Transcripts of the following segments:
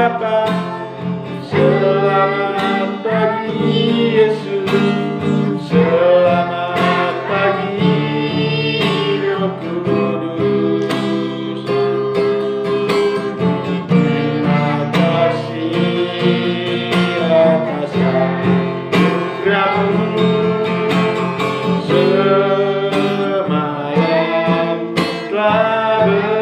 Bapa. Selamat pagi Yesus, selamat pagi Roh Kudus. Terima kasih atas anugerah-Mu, semua yang telah berlalu.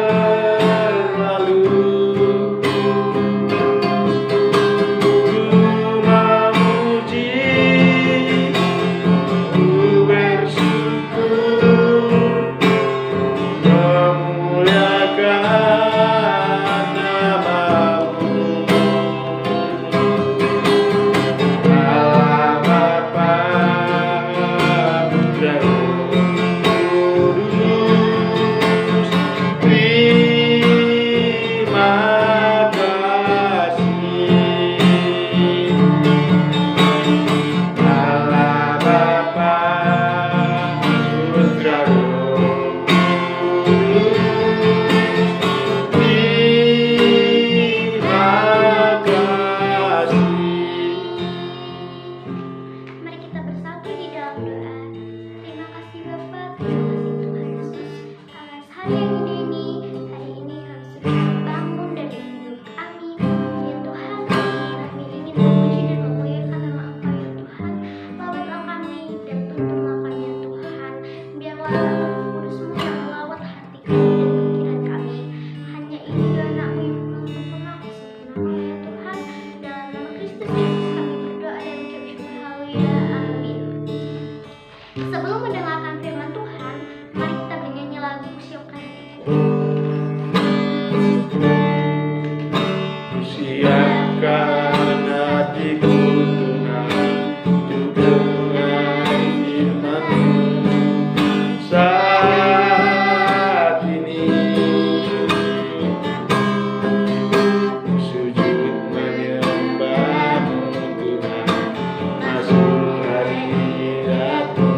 Siapkan hatiku untuk dengar firman-Mu saat ini. Sujud menyembah-Mu Tuhan, masuk hadirat-Mu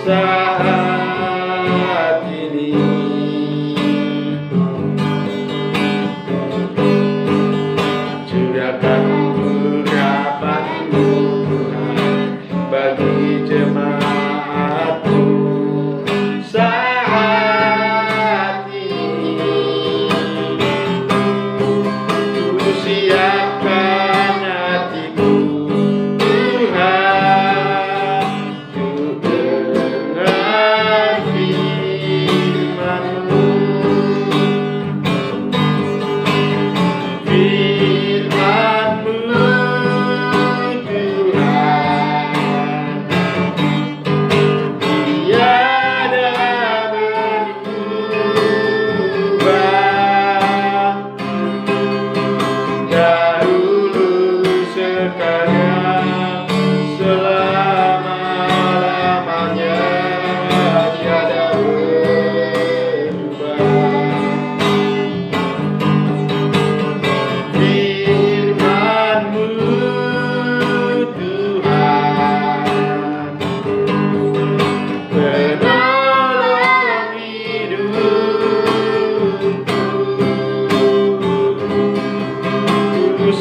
saat ini. Curahkan urapan-Mu Tuhan bagi jemaat-Mu saat ini. Ku siapkan hatiku Tuhan untuk dengar firman-Mu.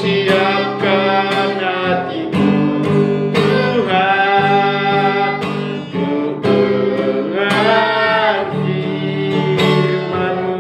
Siapkan hatiku Tuhan untuk dengar firman-Mu.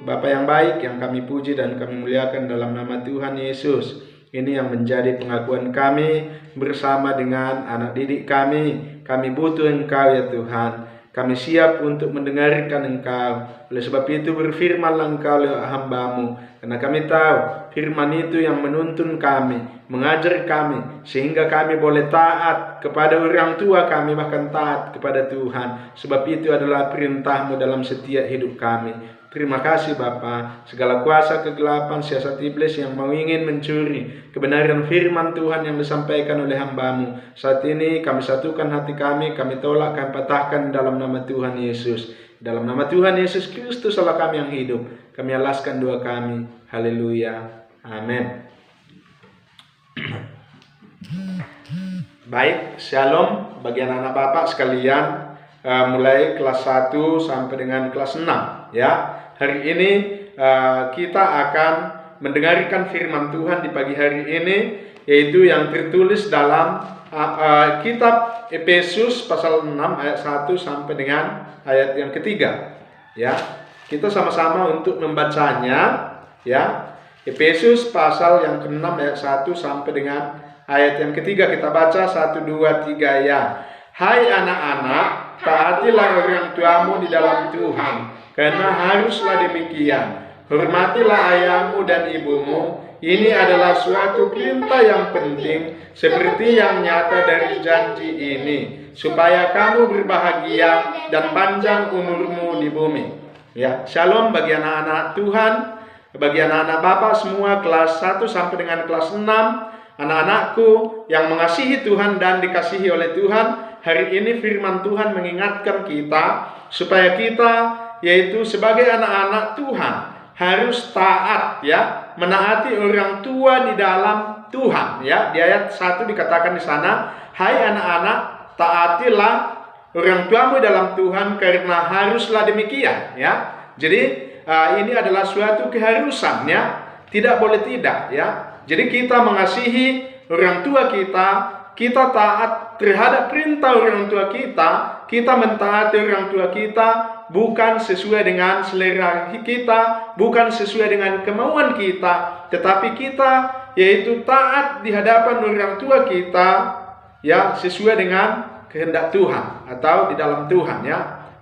Bapa yang baik, yang kami puji dan kami muliakan dalam nama Tuhan Yesus, ini yang menjadi pengakuan kami bersama dengan anak didik kami. Kami butuh Engkau ya Tuhan. Kami siap untuk mendengarkan Engkau. Oleh sebab itu berfirmanlah Engkau lewat hamba-Mu, karena kami tahu firman itu yang menuntun kami, mengajar kami, sehingga kami boleh taat kepada orang tua kami, bahkan taat kepada Tuhan. Sebab itu adalah perintah-Mu dalam setiap hidup kami. Terima kasih Bapa. Segala kuasa kegelapan, siasat iblis yang mau ingin mencuri kebenaran firman Tuhan yang disampaikan oleh hamba-Mu, saat ini kami satukan hati kami tolak, kami patahkan dalam nama Tuhan Yesus. Dalam nama Tuhan Yesus Kristus Allah kami yang hidup, kami alaskan doa kami. Haleluya. Amin. Baik, shalom bagi anak-anak Bapak sekalian, mulai kelas 1 sampai dengan kelas 6 ya. hari ini kita akan mendengarkan firman Tuhan di pagi hari ini, yaitu yang tertulis dalam kitab Efesus pasal 6 ayat 1 sampai dengan ayat yang ketiga. Ya, kita sama-sama untuk membacanya. Ya, Efesus pasal yang ke-6 ayat 1 sampai dengan ayat yang ketiga. Kita baca 1, 2, 3 ya. Hai anak-anak, taatilah orang tuamu di dalam Tuhan, karena haruslah demikian. Hormatilah ayahmu dan ibumu. Ini adalah suatu perintah yang penting, seperti yang nyata dari janji ini, supaya kamu berbahagia dan panjang umurmu di bumi. Ya, shalom bagi anak-anak Tuhan, bagi anak-anak Bapak semua kelas 1 sampai dengan kelas 6, anak-anakku yang mengasihi Tuhan dan dikasihi oleh Tuhan. Hari ini firman Tuhan mengingatkan kita supaya kita, yaitu sebagai anak-anak Tuhan, harus taat, ya, menaati orang tua di dalam Tuhan. Ya, di ayat 1 dikatakan di sana, hai anak-anak, taatilah orang tuamu dalam Tuhan, karena haruslah demikian. Ya, jadi ini adalah suatu keharusan, ya, tidak boleh tidak. Ya, jadi kita mengasihi orang tua kita taat terhadap perintah orang tua kita mentaati orang tua kita, bukan sesuai dengan selera kita, bukan sesuai dengan kemauan kita, tetapi kita yaitu taat di hadapan orang tua kita, ya, sesuai dengan kehendak Tuhan atau di dalam Tuhan, ya,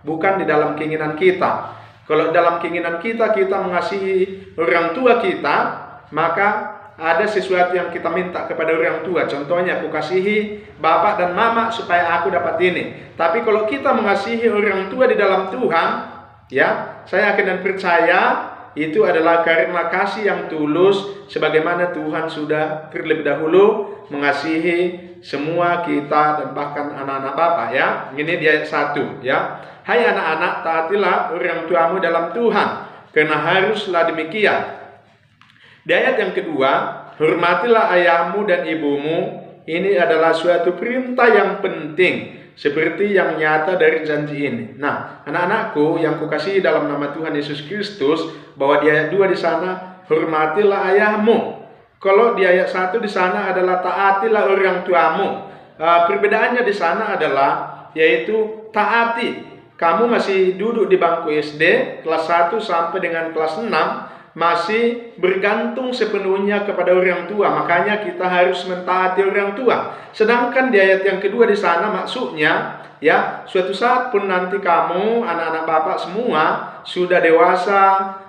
bukan di dalam keinginan kita. Kalau dalam keinginan kita mengasihi orang tua kita, maka ada sesuatu yang kita minta kepada orang tua. Contohnya, aku kasihi bapak dan mama supaya aku dapat ini. Tapi kalau kita mengasihi orang tua di dalam Tuhan, ya, saya yakin dan percaya itu adalah karena kasih yang tulus, sebagaimana Tuhan sudah terlebih dahulu mengasihi semua kita dan bahkan anak-anak Bapak, ya. Ini di ayat 1, ya. Hai anak-anak, taatilah orang tuamu dalam Tuhan, karena haruslah demikian. Di ayat yang kedua, hormatilah ayahmu dan ibumu. Ini adalah suatu perintah yang penting, seperti yang nyata dari janji ini. Nah, anak-anakku yang kukasihi dalam nama Tuhan Yesus Kristus, bahwa di ayat 2 di sana, hormatilah ayahmu. Kalau di ayat 1 di sana adalah taatilah orang tuamu. Perbedaannya di sana adalah, yaitu taati. Kamu masih duduk di bangku SD, kelas 1 sampai dengan kelas 6, masih bergantung sepenuhnya kepada orang tua, makanya kita harus mentaati orang tua. Sedangkan di ayat yang kedua di sana maksudnya, ya, suatu saat pun nanti kamu, anak-anak Bapak semua, sudah dewasa,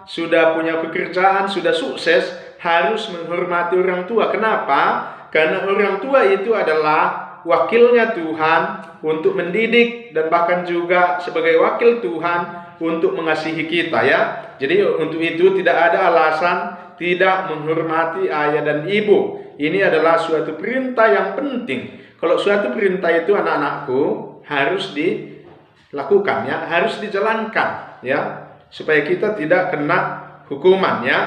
sudah punya pekerjaan, sudah sukses, harus menghormati orang tua. Kenapa? Karena orang tua itu adalah wakilnya Tuhan untuk mendidik, dan bahkan juga sebagai wakil Tuhan untuk mengasihi kita, ya. Jadi untuk itu tidak ada alasan tidak menghormati ayah dan ibu. Ini adalah suatu perintah yang penting. Kalau suatu perintah itu, anak-anakku, harus dilakukan, ya, harus dijalankan, ya, supaya kita tidak kena hukuman, ya.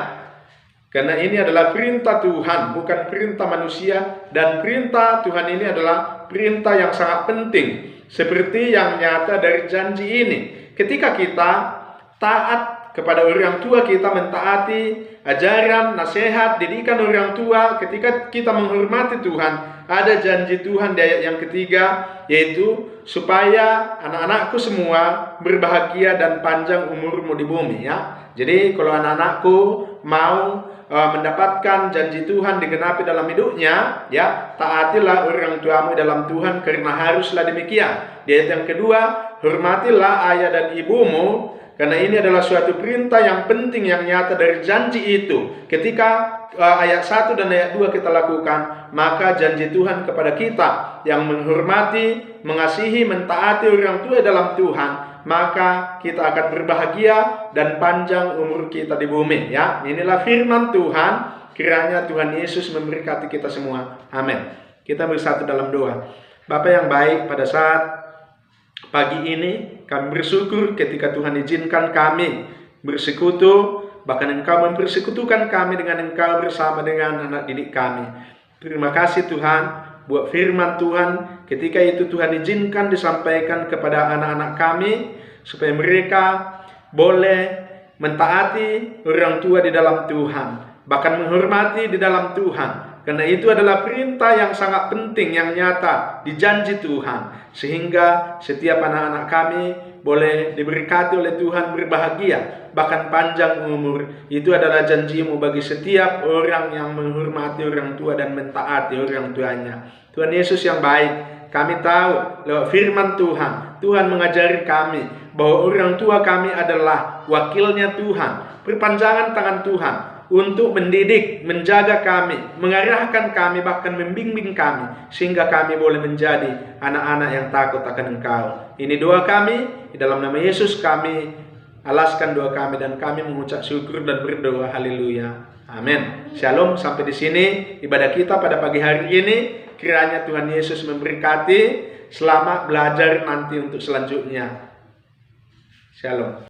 Karena ini adalah perintah Tuhan, bukan perintah manusia, dan perintah Tuhan ini adalah perintah yang sangat penting, seperti yang nyata dari janji ini. Ketika kita taat kepada orang tua, kita mentaati ajaran, nasihat, didikan orang tua, ketika kita menghormati Tuhan, ada janji Tuhan di ayat yang ketiga, yaitu supaya anak-anakku semua berbahagia dan panjang umurmu di bumi, ya. Jadi kalau anak-anakku mau mendapatkan janji Tuhan digenapi dalam hidupnya, ya, taatilah orang tuamu dalam Tuhan, karena haruslah demikian. Di ayat yang kedua, hormatilah ayah dan ibumu, karena ini adalah suatu perintah yang penting yang nyata dari janji itu. Ketika ayat 1 dan ayat 2 kita lakukan, maka janji Tuhan kepada kita yang menghormati, mengasihi, mentaati orang tua dalam Tuhan, maka kita akan berbahagia dan panjang umur kita di bumi, ya. Inilah firman Tuhan. Kiranya Tuhan Yesus memberkati kita semua. Amin. Kita bersatu dalam doa. Bapa yang baik, pada saat pagi ini kami bersyukur ketika Tuhan izinkan kami bersekutu, bahkan Engkau mempersekutukan kami dengan Engkau bersama dengan anak didik kami. Terima kasih Tuhan buat firman Tuhan. Ketika itu Tuhan izinkan disampaikan kepada anak-anak kami, supaya mereka boleh mentaati orang tua di dalam Tuhan, bahkan menghormati di dalam Tuhan. Karena itu adalah perintah yang sangat penting, yang nyata dijanji Tuhan, sehingga setiap anak-anak kami boleh diberkati oleh Tuhan, berbahagia, bahkan panjang umur. Itu adalah janji-Mu bagi setiap orang yang menghormati orang tua dan mentaati orang tuanya. Tuhan Yesus yang baik, kami tahu lewat firman Tuhan, Tuhan mengajari kami bahwa orang tua kami adalah wakilnya Tuhan, perpanjangan tangan Tuhan untuk mendidik, menjaga kami, mengarahkan kami, bahkan membimbing kami, sehingga kami boleh menjadi anak-anak yang takut akan Engkau. Ini doa kami, di dalam nama Yesus kami alaskan doa kami, dan kami mengucap syukur dan berdoa. Haleluya. Amin. Shalom. Sampai di sini ibadah kita pada pagi hari ini. Kiranya Tuhan Yesus memberkati. Selamat belajar nanti untuk selanjutnya. Shalom.